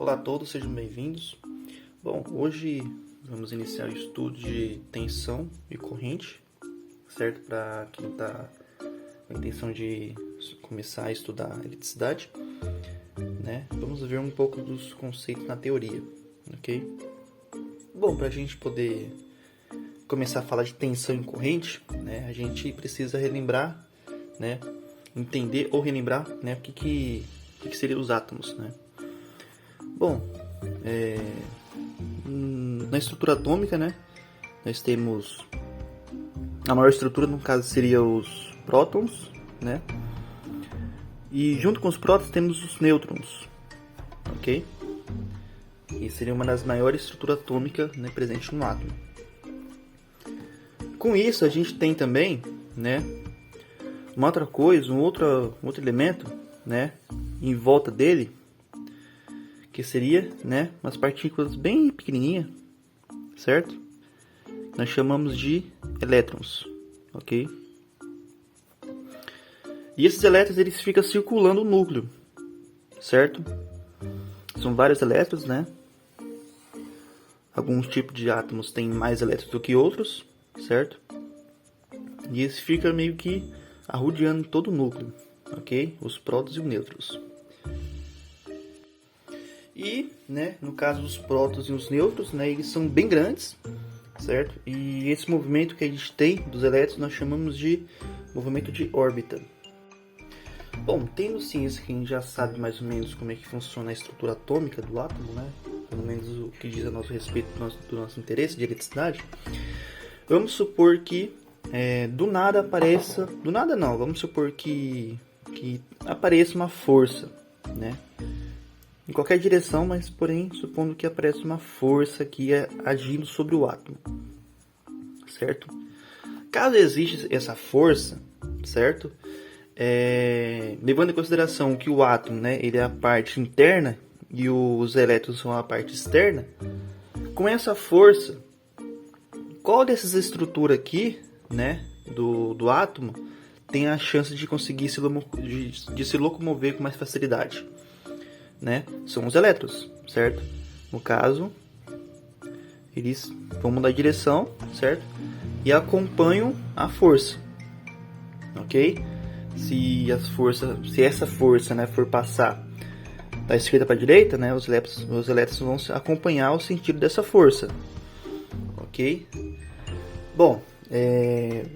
Olá a todos, sejam bem-vindos. Bom, hoje vamos iniciar o estudo de tensão e corrente, certo? Para quem está com a intenção de começar a estudar eletricidade, né? Vamos ver um pouco dos conceitos na teoria, ok? Bom, para a gente poder começar a falar de tensão e corrente, né? A gente precisa relembrar, né? Entender ou relembrar, né? O que seriam os átomos, né? Bom, na estrutura atômica, né, nós temos a maior estrutura, no caso seria os prótons, né, e junto com os prótons temos os nêutrons, ok? E seria uma das maiores estruturas atômicas, né, presente no átomo. Com isso a gente tem também, né, uma outra coisa, um outro elemento, né, em volta dele, que seria, né, umas partículas bem pequenininhas, certo? Nós chamamos de elétrons, ok? E esses elétrons eles ficam circulando o núcleo, certo? São vários elétrons, né? Alguns tipos de átomos têm mais elétrons do que outros, certo? E esse fica meio que arrodeando todo o núcleo, ok? Os prótons e os nêutrons. E, né, no caso dos prótons e os nêutrons, né, eles são bem grandes, certo? E esse movimento que a gente tem dos elétrons nós chamamos de movimento de órbita. Bom, tendo ciência que a gente já sabe mais ou menos como é que funciona a estrutura atômica do átomo, né, pelo menos o que diz a nosso respeito do nosso interesse de eletricidade, vamos supor que do nada apareça, do nada não, vamos supor que apareça uma força, né? Em qualquer direção, mas porém supondo que aparece uma força aqui agindo sobre o átomo, certo? Caso exista essa força, certo? Levando em consideração que o átomo, né, ele é a parte interna e os elétrons são a parte externa, com essa força, qual dessas estruturas aqui, né, do átomo tem a chance de conseguir se locomover com mais facilidade? Né? São os elétrons, certo? No caso, eles vão mudar de direção, certo? E acompanham a força, ok? Se essa força, né, for passar da esquerda para a direita, né, os elétrons vão acompanhar o sentido dessa força, ok? Bom,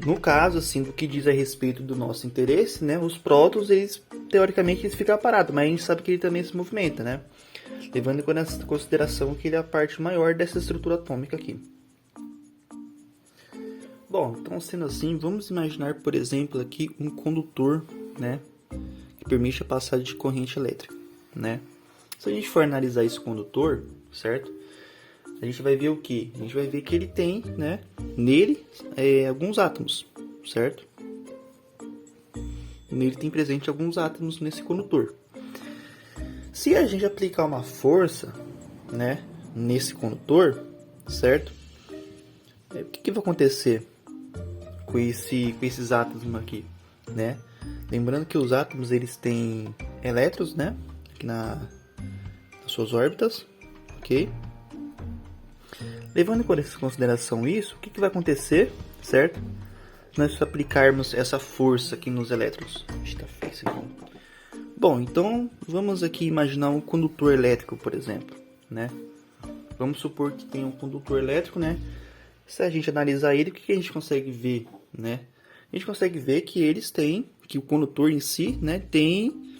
no caso, assim, do que diz a respeito do nosso interesse, né, os prótons, eles teoricamente eles ficam parados, mas a gente sabe que ele também se movimenta, né? Levando em consideração que ele é a parte maior dessa estrutura atômica aqui. Bom, então sendo assim, vamos imaginar, por exemplo, aqui um condutor, né, que permite a passagem de corrente elétrica, né? Se a gente for analisar esse condutor, certo? A gente vai ver o que? A gente vai ver que ele tem, né, nele alguns átomos, certo? Nele tem presente alguns átomos nesse condutor. Se a gente aplicar uma força, né, nesse condutor, certo? O que vai acontecer com esses átomos aqui, né? Lembrando que os átomos eles têm elétrons, né, aqui nas suas órbitas, ok? Levando em consideração isso, o que vai acontecer, certo? Se nós aplicarmos essa força aqui nos elétrons. Está feio isso aqui. Bom, então vamos aqui imaginar um condutor elétrico, por exemplo, né? Vamos supor que tem um condutor elétrico, né? Se a gente analisar ele, o que a gente consegue ver, né? A gente consegue ver que que o condutor em si, né, tem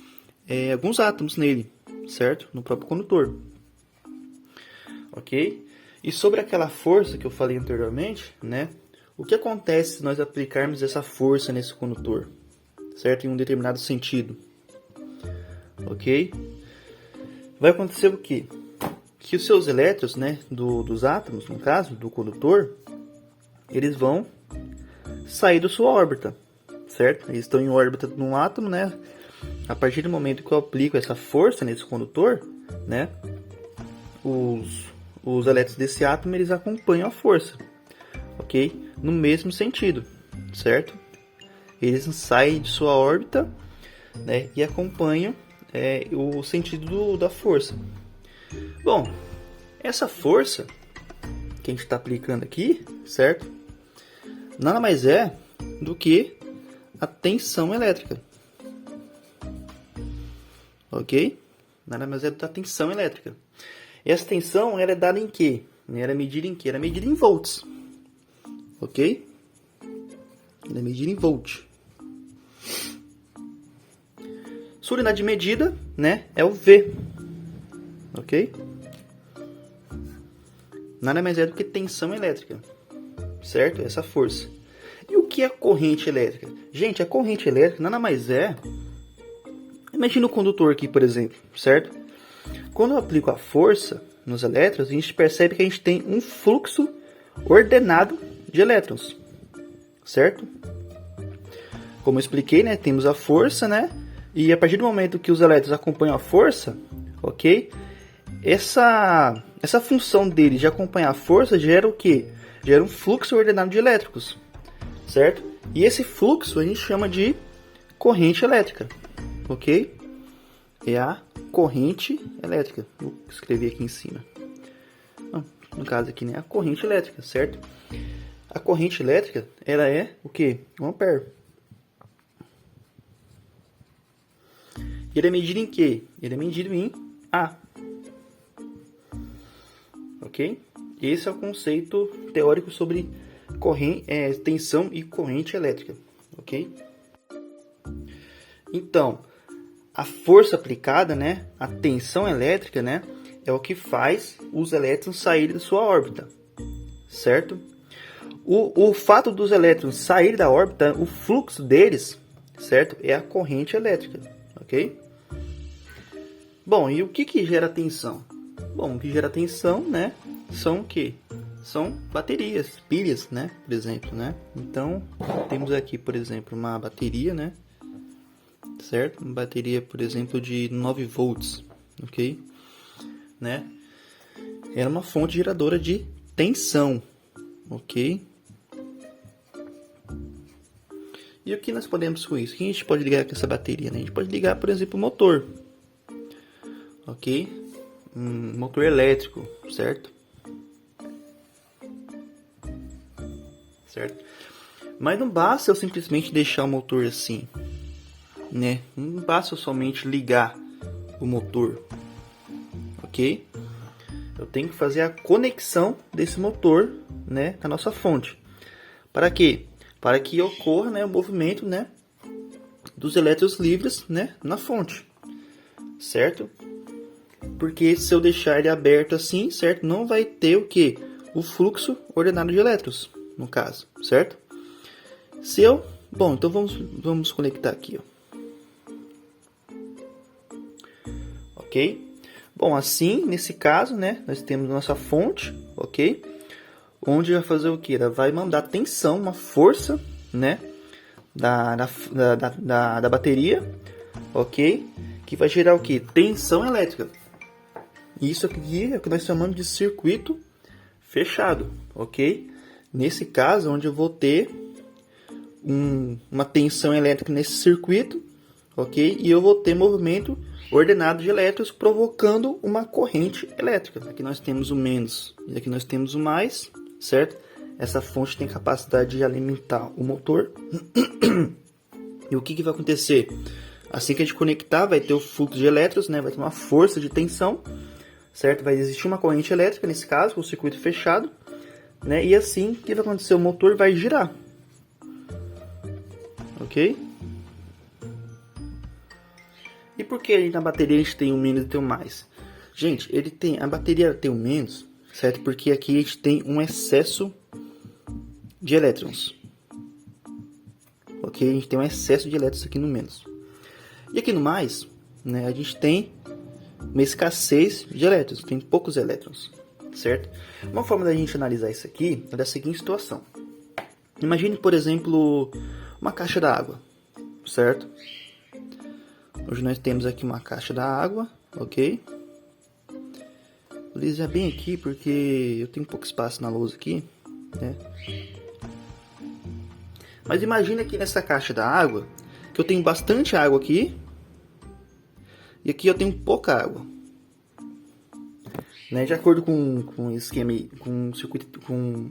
alguns átomos nele, certo? No próprio condutor, ok? E sobre aquela força que eu falei anteriormente, né? O que acontece se nós aplicarmos essa força nesse condutor, certo? Em um determinado sentido, ok? Vai acontecer o quê? Que os seus elétrons, né, dos átomos, no caso, do condutor, eles vão sair da sua órbita, certo? Eles estão em órbita de um átomo, né? A partir do momento que eu aplico essa força nesse condutor, né, os elétrons desse átomo eles acompanham a força, ok? No mesmo sentido, certo? Eles saem de sua órbita, né, e acompanham o sentido da força. Bom, essa força que a gente está aplicando aqui, certo? Nada mais é do que a tensão elétrica. Ok? Nada mais é do que a tensão elétrica. Essa tensão ela é dada em quê? Ela é medida em quê? Ela é medida em volts. Ok? Ela é medida em volt. Sua unidade de medida, né, é o V. Ok? Nada mais é do que tensão elétrica. Certo? Essa força. E o que é corrente elétrica? Gente, a corrente elétrica nada mais é... Imagina o condutor aqui, por exemplo, certo? Quando eu aplico a força nos elétrons, a gente percebe que a gente tem um fluxo ordenado de elétrons, certo? Como eu expliquei, né, temos a força, né? E a partir do momento que os elétrons acompanham a força, ok? Essa função deles de acompanhar a força gera o quê? Gera um fluxo ordenado de elétrons, certo? E esse fluxo a gente chama de corrente elétrica, ok? É a corrente elétrica. Vou escrever aqui em cima. No caso aqui, né? A corrente elétrica, certo? A corrente elétrica, ela é o quê? 1 ampere. Ele é medido em quê? Ele é medido em A. Ok? Esse é o conceito teórico sobre tensão e corrente elétrica. Ok? Então, a força aplicada, né? A tensão elétrica, né? É o que faz os elétrons saírem da sua órbita. Certo? O fato dos elétrons saírem da órbita, o fluxo deles, certo? É a corrente elétrica. Ok? Bom, e o que gera tensão? Bom, o que gera tensão, né? São o quê? São baterias, pilhas, né? Por exemplo, né? Então, temos aqui, por exemplo, uma bateria, né? Certo? Uma bateria, por exemplo, de 9 volts, ok? Né? Era uma fonte geradora de tensão, ok? E o que nós podemos com isso? O que a gente pode ligar com essa bateria, né? A gente pode ligar, por exemplo, o motor, ok? Um motor elétrico, certo? Certo? Mas não basta eu simplesmente deixar o motor assim, né? Não basta eu somente ligar o motor, ok? Eu tenho que fazer a conexão desse motor, né, com a nossa fonte. Para quê? Para que ocorra, né, o movimento, né, dos elétrons livres, né, na fonte, certo? Porque se eu deixar ele aberto assim, certo? Não vai ter o que? O fluxo ordenado de elétrons, no caso, certo? Bom, então vamos conectar aqui, ó. Ok? Bom, assim, nesse caso, né? Nós temos nossa fonte, ok? Onde vai fazer o que? Ela vai mandar tensão, uma força, né? Da bateria, ok? Que vai gerar o que? Tensão elétrica. Isso aqui é o que nós chamamos de circuito fechado, ok? Nesse caso, onde eu vou ter uma tensão elétrica nesse circuito, ok? E eu vou ter movimento ordenado de elétrons provocando uma corrente elétrica. Aqui nós temos o menos e aqui nós temos o mais, certo? Essa fonte tem capacidade de alimentar o motor. E o que vai acontecer? Assim que a gente conectar, vai ter o fluxo de elétrons, né? Vai ter uma força de tensão, certo? Vai existir uma corrente elétrica, nesse caso, o circuito fechado, né? E assim, o que vai acontecer? O motor vai girar. Ok? E por que na bateria a gente tem o menos e tem o mais? Gente, a bateria tem o menos, certo? Porque aqui a gente tem um excesso de elétrons. Ok? A gente tem um excesso de elétrons aqui no menos. E aqui no mais, né, a gente tem uma escassez de elétrons, tem poucos elétrons, certo? Uma forma da gente analisar isso aqui é da seguinte situação. Imagine, por exemplo, uma caixa d'água, certo? Hoje nós temos aqui uma caixa d'água, ok? Vou desenhar bem aqui porque eu tenho pouco espaço na lousa aqui, né? Mas imagina aqui nessa caixa d'água que eu tenho bastante água aqui e aqui eu tenho pouca água, né? De acordo com esquema, com circuito, com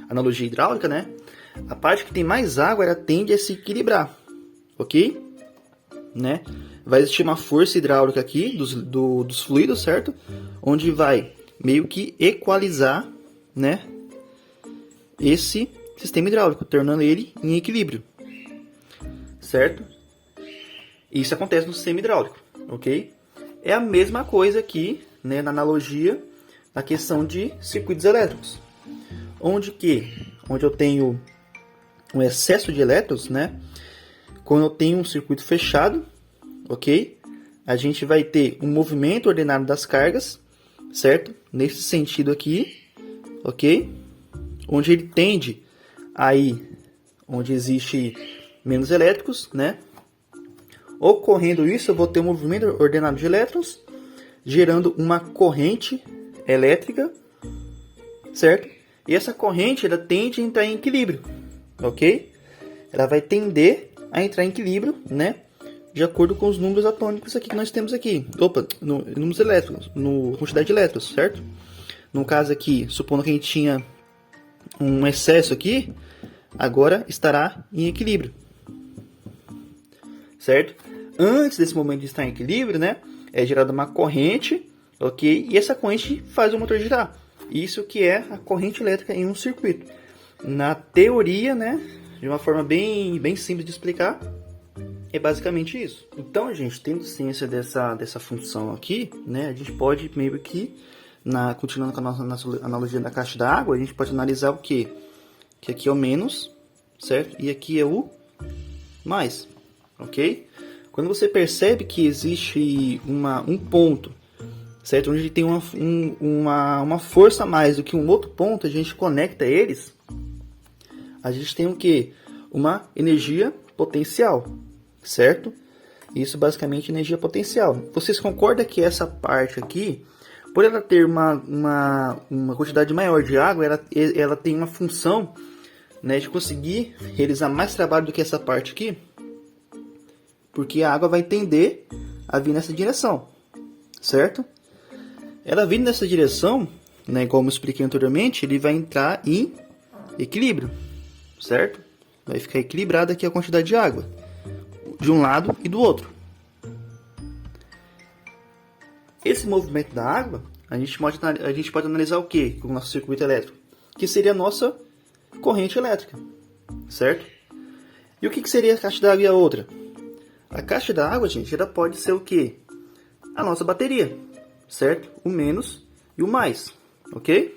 analogia hidráulica, né? A parte que tem mais água, ela tende a se equilibrar, ok? Né? Vai existir uma força hidráulica aqui dos fluidos, certo? Onde vai meio que equalizar, né, esse sistema hidráulico, tornando ele em equilíbrio, certo? Isso acontece no sistema hidráulico, ok? É a mesma coisa aqui, né, na analogia, na questão de circuitos elétricos, onde eu tenho um excesso de elétrons, né? Quando eu tenho um circuito fechado, ok? A gente vai ter um movimento ordenado das cargas, certo? Nesse sentido aqui, ok? Onde ele tende aí, onde existe menos elétricos, né? Ocorrendo isso, eu vou ter um movimento ordenado de elétrons, gerando uma corrente elétrica, certo? E essa corrente, ela tende a entrar em equilíbrio, ok? Ela vai tender a entrar em equilíbrio, né? De acordo com os números atômicos aqui que nós temos aqui. Números elétricos, quantidade de elétrons, certo? No caso aqui, supondo que a gente tinha um excesso aqui, agora estará em equilíbrio, certo? Antes desse momento de estar em equilíbrio, né, é gerada uma corrente, ok? E essa corrente faz o motor girar. Isso que é a corrente elétrica em um circuito. Na teoria, né, de uma forma bem simples de explicar, é basicamente isso. Então, gente, tendo ciência dessa função aqui, né, a gente pode meio que, continuando com a nossa analogia da caixa d'água, a gente pode analisar o quê? Que aqui é o menos, certo? E aqui é o mais, ok? Quando você percebe que existe um ponto, certo? Onde tem uma força a mais do que um outro ponto, a gente conecta eles, a gente tem o quê? Uma energia potencial, certo? Isso basicamente é energia potencial. Vocês concordam que essa parte aqui, por ela ter uma quantidade maior de água, ela tem uma função, né, de conseguir realizar mais trabalho do que essa parte aqui? Porque a água vai tender a vir nessa direção, certo? Ela vindo nessa direção, né, como eu expliquei anteriormente, ele vai entrar em equilíbrio, certo? Vai ficar equilibrada aqui a quantidade de água, de um lado e do outro. Esse movimento da água, a gente pode analisar o que com o nosso circuito elétrico? Que seria a nossa corrente elétrica, certo? E o que seria a caixa d'água e a outra? A caixa d'água, gente, ela pode ser o que? A nossa bateria, certo? O menos e o mais, ok?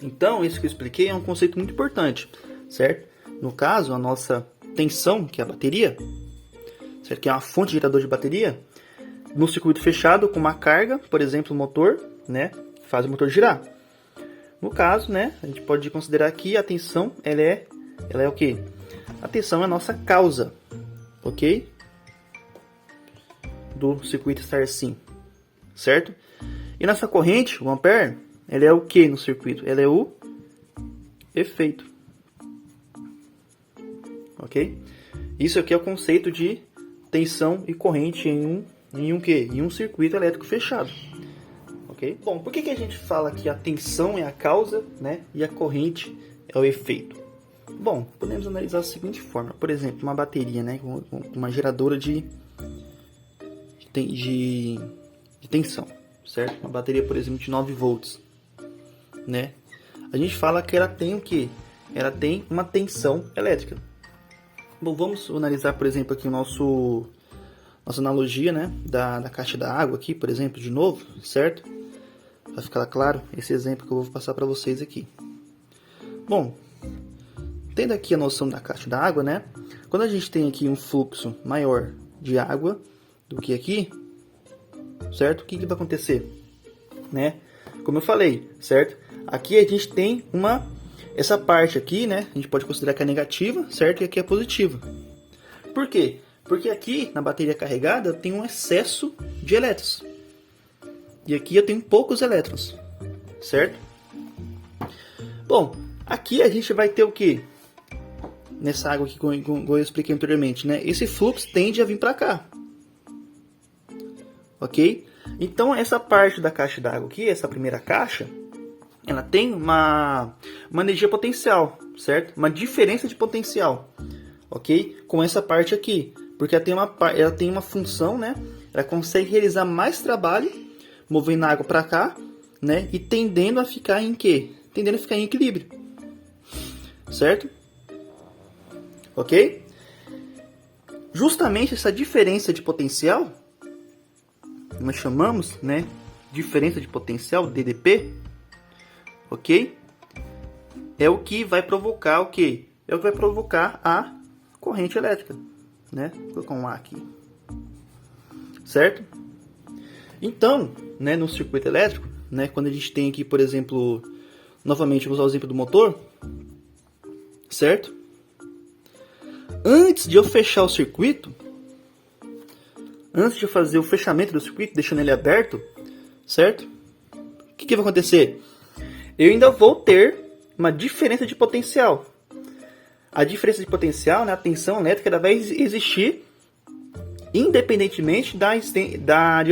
Então, isso que eu expliquei é um conceito muito importante, certo? No caso, a nossa tensão, que é a bateria, certo? Que é uma fonte geradora de bateria, no circuito fechado com uma carga, por exemplo, o motor, né? Faz o motor girar. No caso, né? A gente pode considerar que a tensão, ela é o que? A tensão é a nossa causa, ok? Do circuito estar assim, certo? E nossa corrente, o ampere, ela é o que no circuito? Ela é o efeito, ok? Isso aqui é o conceito de tensão e corrente em um circuito elétrico fechado, ok? Bom, por que a gente fala que a tensão é a causa, né? E a corrente é o efeito? Bom, podemos analisar da seguinte forma. Por exemplo, uma bateria, né? Uma geradora de tensão, certo? Uma bateria, por exemplo, de 9 volts, né? A gente fala que ela tem o quê? Ela tem uma tensão elétrica. Bom, vamos analisar, por exemplo, aqui nossa analogia, né? Da caixa da água aqui, por exemplo, de novo, certo? Para ficar claro, esse exemplo que eu vou passar para vocês aqui. Bom, tendo aqui a noção da caixa da água, né? Quando a gente tem aqui um fluxo maior de água do que aqui, certo? O que vai acontecer, né? Como eu falei, certo? Aqui a gente tem essa parte aqui, né? A gente pode considerar que é negativa, certo? E aqui é positiva. Por quê? Porque aqui na bateria carregada eu tenho um excesso de elétrons. E aqui eu tenho poucos elétrons, certo? Bom, aqui a gente vai ter o quê? Nessa água aqui, como eu expliquei anteriormente, né? Esse fluxo tende a vir para cá. Ok? Então essa parte da caixa d'água aqui, essa primeira caixa, ela tem uma energia potencial, certo? Uma diferença de potencial, ok? Com essa parte aqui, porque ela tem uma função, né? Ela consegue realizar mais trabalho, movendo a água para cá, né? E tendendo a ficar em quê? Tendendo a ficar em equilíbrio, certo? Ok? Justamente essa diferença de potencial, nós chamamos, né? Diferença de potencial, DDP, ok? É o que vai provocar o quê? É o que vai provocar a corrente elétrica, né? Vou colocar um A aqui, certo? Então, né, no circuito elétrico, né, quando a gente tem aqui, por exemplo, novamente vou usar o exemplo do motor, certo? Antes de eu fechar o circuito, antes de eu fazer o fechamento do circuito, deixando ele aberto, certo? O que vai acontecer? Eu ainda vou ter uma diferença de potencial. A diferença de potencial, né, a tensão elétrica, ela vai existir independentemente de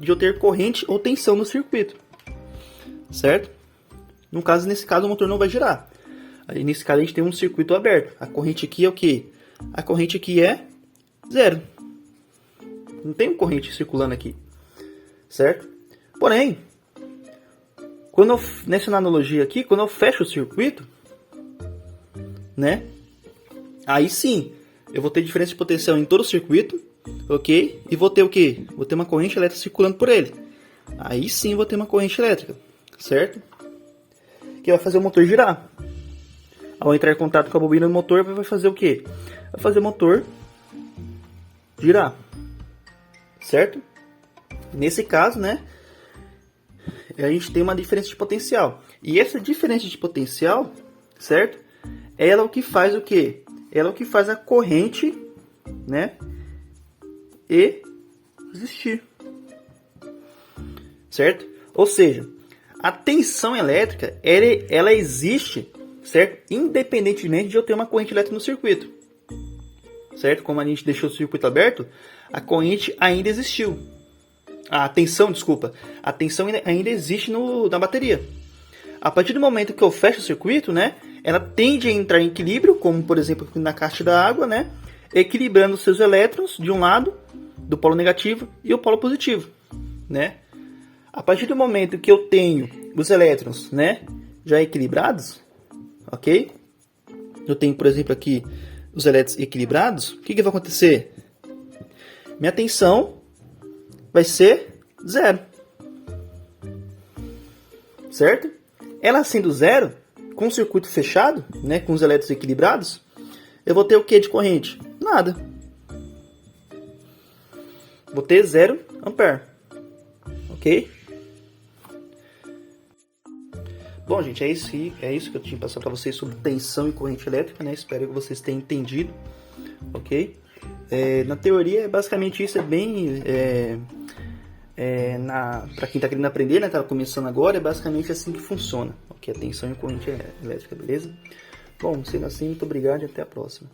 eu ter corrente ou tensão no circuito, certo? Nesse caso o motor não vai girar. Aí, nesse caso a gente tem um circuito aberto. A corrente aqui é o quê? A corrente aqui é zero. Não tem corrente circulando aqui, certo? Porém, nessa analogia aqui, quando eu fecho o circuito, né? Aí sim, eu vou ter diferença de potencial em todo o circuito, ok? E vou ter o quê? Vou ter uma corrente elétrica circulando por ele. Aí sim vou ter uma corrente elétrica, certo? Que vai fazer o motor girar. Ao entrar em contato com a bobina do motor, vai fazer o quê? Vai fazer o motor girar, certo? Nesse caso, né? A gente tem uma diferença de potencial. E essa diferença de potencial, certo? Ela é o que faz o quê? Ela é o que faz a corrente, né? Existir, certo? Ou seja, a tensão elétrica, ela existe, certo? Independentemente de eu ter uma corrente elétrica no circuito, certo? Como a gente deixou o circuito aberto, a corrente ainda existiu. A tensão, desculpa. A tensão ainda existe na bateria. A partir do momento que eu fecho o circuito, né? Ela tende a entrar em equilíbrio, como por exemplo aqui na caixa da água, né? Equilibrando os seus elétrons de um lado, do polo negativo e o polo positivo, né? A partir do momento que eu tenho os elétrons, né, já equilibrados, ok? Eu tenho, por exemplo, aqui os elétrons equilibrados. O que vai acontecer? Minha tensão vai ser zero, certo? Ela sendo zero, com o circuito fechado, né, com os elétrons equilibrados, eu vou ter o que de corrente? Nada. Vou ter 0 ampere, ok? Bom, gente, é isso que eu tinha que passar para vocês sobre tensão e corrente elétrica, né? Espero que vocês tenham entendido, ok? Na teoria, basicamente isso é bem... para quem está querendo aprender, né? Tá começando agora, é basicamente assim que funciona, ok? A tensão e corrente elétrica, beleza? Bom, sendo assim, muito obrigado e até a próxima.